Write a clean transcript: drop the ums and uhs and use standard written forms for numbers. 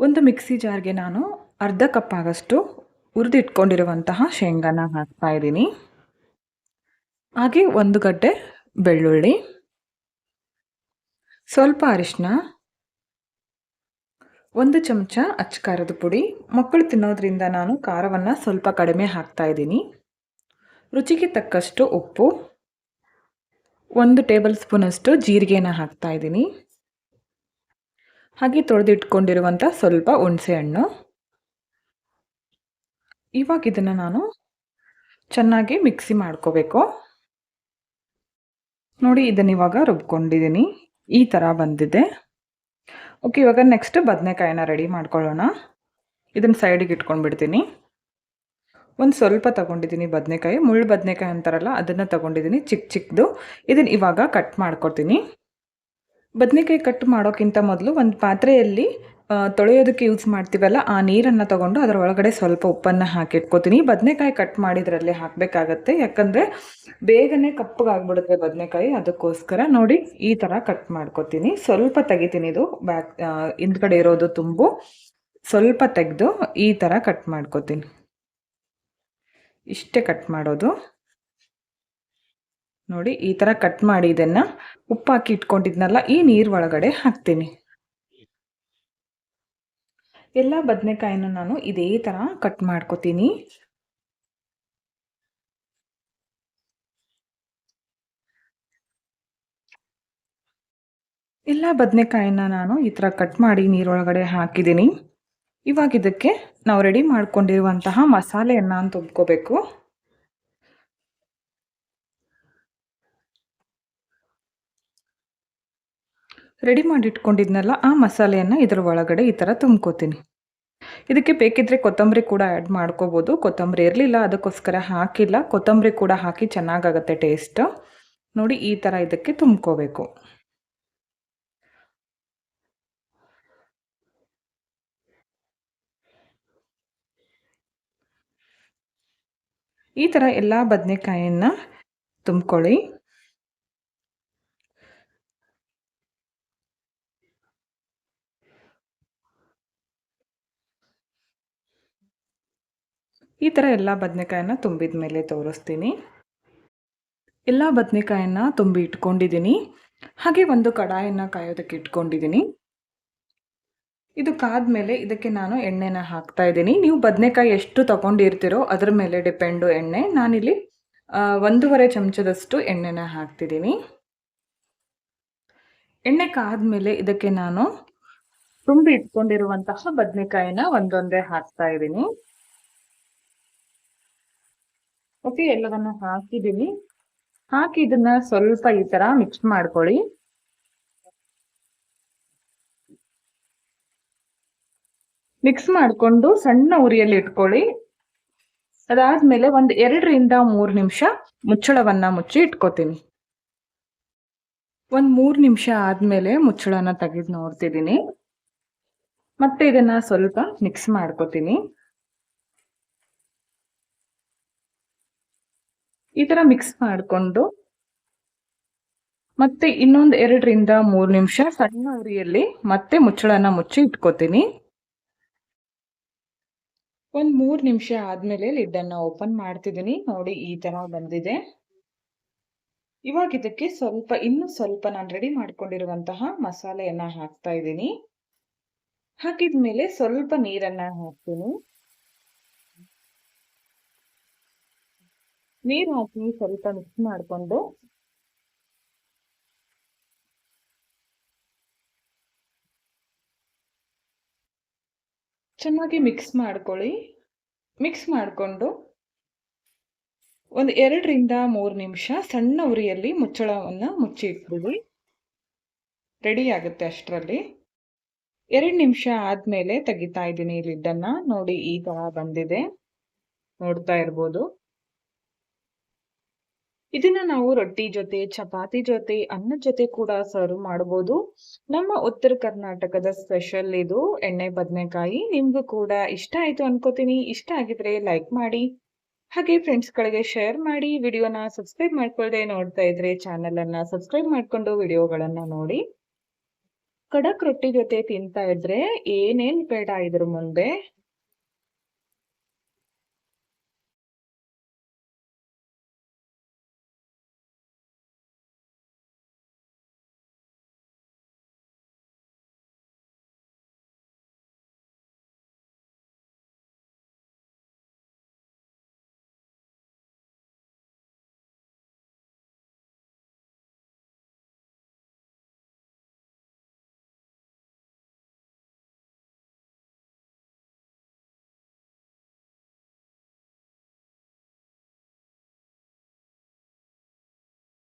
ಒಂದು ಮಿಕ್ಸಿ ಜಾರ್ಗೆ ನಾನು ಅರ್ಧ ಕಪ್ ಆಗಷ್ಟು ಹುರಿದಿಟ್ಕೊಂಡಿರುವಂತಹ ಶೇಂಗಾನ ಹಾಕ್ತಾ ಇದ್ದೀನಿ. ಹಾಗೆ ಒಂದು ಗಡ್ಡೆ ಬೆಳ್ಳುಳ್ಳಿ, ಸ್ವಲ್ಪ ಅರಿಶಿನ, ಒಂದು ಚಮಚ ಅಚ್ಚ ಖಾರದ ಪುಡಿ. ಮಕ್ಕಳು ತಿನ್ನೋದ್ರಿಂದ ನಾನು ಖಾರವನ್ನು ಸ್ವಲ್ಪ ಕಡಿಮೆ ಹಾಕ್ತಾ ಇದ್ದೀನಿ. ರುಚಿಗೆ ತಕ್ಕಷ್ಟು ಉಪ್ಪು, 1 ಟೇಬಲ್ ಸ್ಪೂನಷ್ಟು ಜೀರಿಗೆನ ಹಾಕ್ತಾ ಇದ್ದೀನಿ. ಹಾಗೆ ತೊಳೆದಿಟ್ಕೊಂಡಿರುವಂಥ ಸ್ವಲ್ಪ ಹುಣಸೆ ಹಣ್ಣು. ಇವಾಗ ಇದನ್ನು ನಾನು ಚೆನ್ನಾಗಿ ಮಿಕ್ಸಿ ಮಾಡ್ಕೋಬೇಕು. ನೋಡಿ, ಇದನ್ನ ಇವಾಗ ರುಬ್ಕೊಂಡಿದ್ದೀನಿ. ಈ ಥರ ಬಂದಿದೆ. ಓಕೆ, ಇವಾಗ ನೆಕ್ಸ್ಟ್ ಬದನೆಕಾಯಿನ ರೆಡಿ ಮಾಡ್ಕೊಳ್ಳೋಣ. ಇದನ್ನು ಸೈಡಿಗೆ ಇಟ್ಕೊಂಡ್ಬಿಡ್ತೀನಿ. ಒಂದು ಸ್ವಲ್ಪ ತಗೊಂಡಿದ್ದೀನಿ ಬದನೆಕಾಯಿ, ಮುಳ್ಳು ಬದನೆಕಾಯಿ ಅಂತಾರಲ್ಲ ಅದನ್ನು ತಗೊಂಡಿದ್ದೀನಿ, ಚಿಕ್ಕ ಚಿಕ್ಕದು. ಇದನ್ನು ಇವಾಗ ಕಟ್ ಮಾಡ್ಕೊತೀನಿ. ಬದನೆಕಾಯಿ ಕಟ್ ಮಾಡೋಕ್ಕಿಂತ ಮೊದಲು ಒಂದು ಪಾತ್ರೆಯಲ್ಲಿ ತೊಳೆಯೋದಕ್ಕೆ ಯೂಸ್ ಮಾಡ್ತೀವಲ್ಲ ಆ ನೀರನ್ನು ತಗೊಂಡು ಅದರ ಒಳಗಡೆ ಸ್ವಲ್ಪ ಉಪ್ಪನ್ನು ಹಾಕಿಟ್ಕೋತೀನಿ. ಬದನೆಕಾಯಿ ಕಟ್ ಮಾಡಿದ್ರಲ್ಲಿ ಹಾಕಬೇಕಾಗತ್ತೆ, ಯಾಕಂದರೆ ಬೇಗನೆ ಕಪ್ಪಗಾಗ್ಬಿಡುತ್ತೆ ಬದನೆಕಾಯಿ. ಅದಕ್ಕೋಸ್ಕರ ನೋಡಿ ಈ ಥರ ಕಟ್ ಮಾಡ್ಕೋತೀನಿ. ಸ್ವಲ್ಪ ತೆಗಿತೀನಿ, ಇದು ಹಿಂದ್ಗಡೆ ಇರೋದು ತುಂಬು ಸ್ವಲ್ಪ ತೆಗೆದು ಈ ಥರ ಕಟ್ ಮಾಡ್ಕೋತೀನಿ. ಇಷ್ಟೇ ಕಟ್ ಮಾಡೋದು. ನೋಡಿ ಈ ಥರ ಕಟ್ ಮಾಡಿ ಇದನ್ನು ಉಪ್ಪು ಹಾಕಿ ಇಟ್ಕೊಂಡಿದ್ನಲ್ಲ ಈ ನೀರು ಒಳಗಡೆ ಹಾಕ್ತೀನಿ. ಎಲ್ಲ ಬದನೆಕಾಯಿನ ನಾನು ಇದೇ ಥರ ಕಟ್ ಮಾಡ್ಕೋತೀನಿ. ಎಲ್ಲ ಬದನೆಕಾಯಿನ ನಾನು ಈ ಥರ ಕಟ್ ಮಾಡಿ ನೀರೊಳಗಡೆ ಹಾಕಿದ್ದೀನಿ. ಇವಾಗ ಇದಕ್ಕೆ ನಾವು ರೆಡಿ ಮಾಡ್ಕೊಂಡಿರುವಂತಹ ಮಸಾಲೆಯನ್ನು ತುಂಬ್ಕೋಬೇಕು. ರೆಡಿ ಮಾಡಿ ಇಟ್ಕೊಂಡಿದ್ನಲ್ಲ ಆ ಮಸಾಲೆಯನ್ನು ಇದರ ಒಳಗಡೆ ಈ ಥರ ತುಂಬ್ಕೋತೀನಿ. ಇದಕ್ಕೆ ಬೇಕಿದ್ರೆ ಕೊತ್ತಂಬರಿ ಕೂಡ ಆ್ಯಡ್ ಮಾಡ್ಕೋಬೋದು. ಕೊತ್ತಂಬರಿ ಇರಲಿಲ್ಲ ಅದಕ್ಕೋಸ್ಕರ ಹಾಕಿಲ್ಲ. ಕೊತ್ತಂಬರಿ ಕೂಡ ಹಾಕಿ ಚೆನ್ನಾಗಾಗತ್ತೆ ಟೇಸ್ಟ್. ನೋಡಿ ಈ ಥರ ಇದಕ್ಕೆ ತುಂಬ್ಕೋಬೇಕು. ಈ ಥರ ಎಲ್ಲ ಬದನೆಕಾಯಿಯನ್ನು ತುಂಬ್ಕೊಳ್ಳಿ. ಈ ಥರ ಎಲ್ಲ ಬದನೆಕಾಯಿನ ತುಂಬಿದ ಮೇಲೆ ತೋರಿಸ್ತೀನಿ. ಎಲ್ಲ ಬದನೆಕಾಯಿನ ತುಂಬಿ ಇಟ್ಕೊಂಡಿದ್ದೀನಿ. ಹಾಗೆ ಒಂದು ಕಡಾಯಿನ ಕಾಯೋದಕ್ಕೆ ಇಟ್ಕೊಂಡಿದ್ದೀನಿ. ಇದು ಕಾದ್ಮೇಲೆ ಇದಕ್ಕೆ ನಾನು ಎಣ್ಣೆನ ಹಾಕ್ತಾ ಇದ್ದೀನಿ. ನೀವು ಬದನೆಕಾಯಿ ಎಷ್ಟು ತಗೊಂಡಿರ್ತೀರೋ ಅದ್ರ ಮೇಲೆ ಡಿಪೆಂಡು ಎಣ್ಣೆ. ನಾನಿಲ್ಲಿ 1.5 ಚಮಚದಷ್ಟು ಎಣ್ಣೆನ ಹಾಕ್ತಿದ್ದೀನಿ. ಎಣ್ಣೆ ಕಾದ್ಮೇಲೆ ಇದಕ್ಕೆ ನಾನು ತುಂಬಿ ಇಟ್ಕೊಂಡಿರುವಂತಹ ಬದನೆಕಾಯಿನ ಒಂದೊಂದೇ ಹಾಕ್ತಾ ಇದ್ದೀನಿ. ಓಕೆ, ಎಲ್ಲವನ್ನ ಹಾಕಿದ್ದೀನಿ. ಹಾಕಿ ಇದನ್ನ ಸ್ವಲ್ಪ ಈ ತರ ಮಿಕ್ಸ್ ಮಾಡ್ಕೊಳ್ಳಿ. ಮಿಕ್ಸ್ ಮಾಡಿಕೊಂಡು ಸಣ್ಣ ಉರಿಯಲ್ಲಿ ಇಟ್ಕೊಳ್ಳಿ. ಅದಾದ್ಮೇಲೆ ಒಂದು 2ರಿಂದ 3 ನಿಮಿಷ ಮುಚ್ಚಳವನ್ನ ಮುಚ್ಚಿ ಇಟ್ಕೋತೀನಿ. ಒಂದು 3 ನಿಮಿಷ ಆದ್ಮೇಲೆ ಮುಚ್ಚಳನ ತೆಗೆದು ನೋಡ್ತಿದ್ದೀನಿ. ಮತ್ತೆ ಇದನ್ನ ಸ್ವಲ್ಪ ಮಿಕ್ಸ್ ಮಾಡ್ಕೋತೀನಿ. ಈ ತರ ಮಿಕ್ಸ್ ಮಾಡಿಕೊಂಡು ಮತ್ತೆ ಇನ್ನೊಂದು 2ರಿಂದ 3 ನಿಮಿಷ ಸಣ್ಣ ಉರಿಯಲ್ಲಿ ಮತ್ತೆ ಮುಚ್ಚಳನ ಮುಚ್ಚಿ ಇಟ್ಕೋತೀನಿ. ಒಂದು 3 ನಿಮಿಷ ಆದ್ಮೇಲೆ ಲಿಡ್ಡನ್ನ ಓಪನ್ ಮಾಡ್ತಿದ್ದೀನಿ. ನೋಡಿ ಈ ತರ ಬಂದಿದೆ. ಇವಾಗ ಇದಕ್ಕೆ ಇನ್ನು ಸ್ವಲ್ಪ ನಾನು ರೆಡಿ ಮಾಡ್ಕೊಂಡಿರುವಂತಹ ಮಸಾಲೆಯನ್ನ ಹಾಕ್ತಾ ಇದ್ದೀನಿ. ಹಾಕಿದ್ಮೇಲೆ ಸ್ವಲ್ಪ ನೀರನ್ನ ಹಾಕ್ತೀನಿ. ನೀರು ಹಾಕಿ ಸ್ವಲ್ಪ ಮಿಕ್ಸ್ ಮಾಡಿಕೊಂಡು ಚೆನ್ನಾಗಿ ಮಿಕ್ಸ್ ಮಾಡ್ಕೊಳ್ಳಿ. ಮಿಕ್ಸ್ ಮಾಡಿಕೊಂಡು ಒಂದು 2ರಿಂದ 3 ನಿಮಿಷ ಸಣ್ಣ ಉರಿಯಲ್ಲಿ ಮುಚ್ಚಳವನ್ನು ಮುಚ್ಚಿ ಇಟ್ಬಿಡಿ. ರೆಡಿ ಆಗುತ್ತೆ ಅಷ್ಟರಲ್ಲಿ. 2 ನಿಮಿಷ ಆದ್ಮೇಲೆ ತೆಗಿತಾ ಇದ್ದೀನಿ ಲಿಡ್ಡನ್ನ. ನೋಡಿ ಈ ತರ ಬಂದಿದೆ, ನೋಡ್ತಾ ಇರ್ಬೋದು. ಇದನ್ನ ನಾವು ರೊಟ್ಟಿ ಜೊತೆ, ಚಪಾತಿ ಜೊತೆ, ಅನ್ನದ ಜೊತೆ ಕೂಡ ಸರ್ವ್ ಮಾಡಬಹುದು. ನಮ್ಮ ಉತ್ತರ ಕರ್ನಾಟಕದ ಸ್ಪೆಷಲ್ ಇದು ಎಣ್ಣೆ ಬದನೆಕಾಯಿ. ನಿಮ್ಗೂ ಕೂಡ ಇಷ್ಟ ಆಯ್ತು ಅನ್ಕೋತೀನಿ. ಇಷ್ಟ ಆಗಿದ್ರೆ ಲೈಕ್ ಮಾಡಿ, ಹಾಗೆ ಫ್ರೆಂಡ್ಸ್ಗಳಿಗೆ ಶೇರ್ ಮಾಡಿ. ವಿಡಿಯೋನ ಸಬ್ಸ್ಕ್ರೈಬ್ ಮಾಡ್ಕೊಳ್ಳದೆ ನೋಡ್ತಾ ಇದ್ರೆ ಚಾನಲ್ ಅನ್ನ ಸಬ್ಸ್ಕ್ರೈಬ್ ಮಾಡ್ಕೊಂಡು ವಿಡಿಯೋಗಳನ್ನ ನೋಡಿ. ಖಡಕ್ ರೊಟ್ಟಿ ಜೊತೆ ತಿಂತಾ ಇದ್ರೆ ಏನೇನ್ ಬೇಡ ಇದ್ರ ಮುಂದೆ.